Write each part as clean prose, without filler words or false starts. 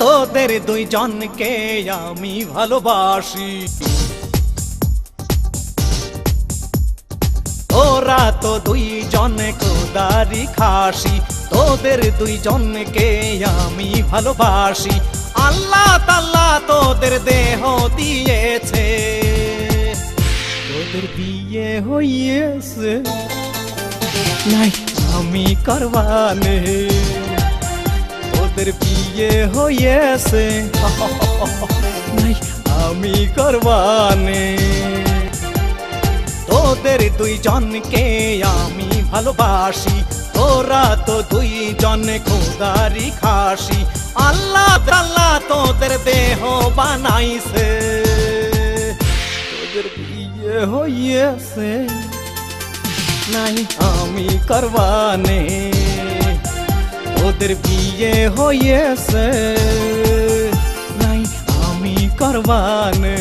তোদের দুইজনকে আমি ভালোবাসি। তোরা তো দুইজন খোদারি খাসি, তোদের দুইজনকে আমি ভালোবাসি। আল্লাহ তাআলা তোদের দেহ দিয়েছে, তোদের বিয়ে হইয়েছে নাই আমি করবানে, তোদের বিয়ে হইয়েছে নাই আমি করবানে। তোদের দুইজনকে আমি ভালোবাসি, তোরা তো দুইজন খোদারি খাসি। আল্লাহ তাআলা তোদের দেহ বানাইছে, তোদের বিয়ে হইয়েছে নাই আমি করবানে, তোদের বিয়ে হইয়েছে নাই আমি করবানে।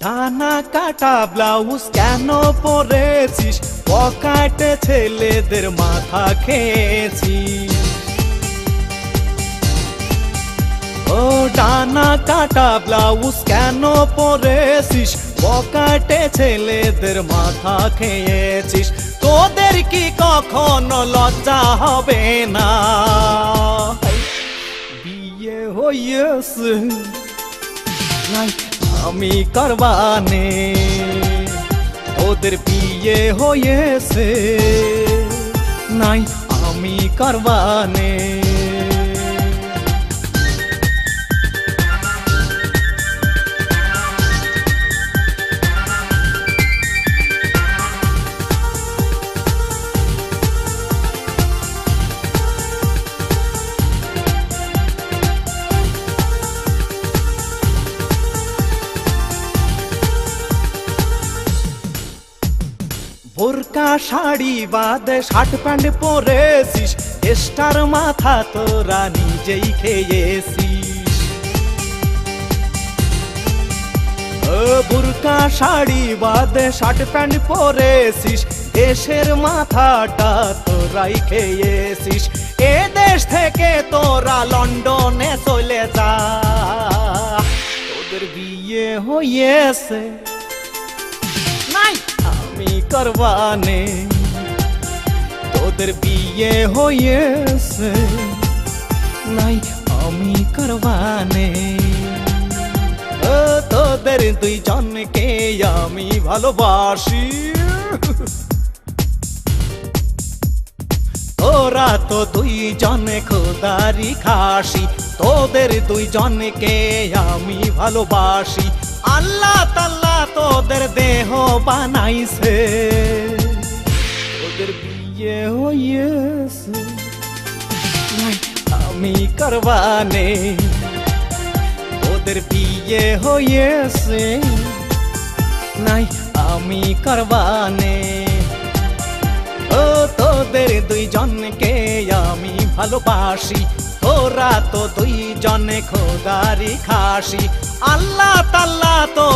ডানা কাটা ব্লাউজ কেন পরেছিস, পকেটে ছেলেদের মাথা খেয়েছিস। ও ডানা কাটা ব্লাউজ কেন পরেছিস, পকেটে ছেলেদের মাথা খেয়েছিস। তোদের কি কখনো লজ্জা হবে না, বিয়ে হইয়েছে নাই আমি করবানে, তোদের বিয়ে হয়েছে নাই আমি করবানে। বোরকা শাড়ি বাদে শার্ট প্যান্ট পরেছিস, স্টার মাথা তোরা নিজেই খেয়েছিস। বোরকা শাড়ি বাদে শার্ট প্যান্ট পরেছিস, দেশের মাথাটা তোরাই খেয়েছিস। এ দেশ থেকে তোরা লন্ডনে চলে যা, তোদের বিয়ে হয়েছে নাই আমি করবানে, তোদের বিয়ে হয়েছে নাই আমি করবানে। ও তোদের দুইজনকে আমি ভালোবাসি, তোরা তো দুইজন খোদারি খাসি, তোদের দুইজনকে আমি ভালোবাসি। আল্লাহ তাআলা তোদের দেহ বানাইছে, তোদের বিয়ে হইয়েছে নাই আমি করবানে, তোদের বিয়ে হইয়েছে নাই আমি করবানে। ও তোদের দুইজনকে আমি ভালোবাসি, তোরা তো দুইজন খোদারি খাসি। আল্লাহ তাআলা তো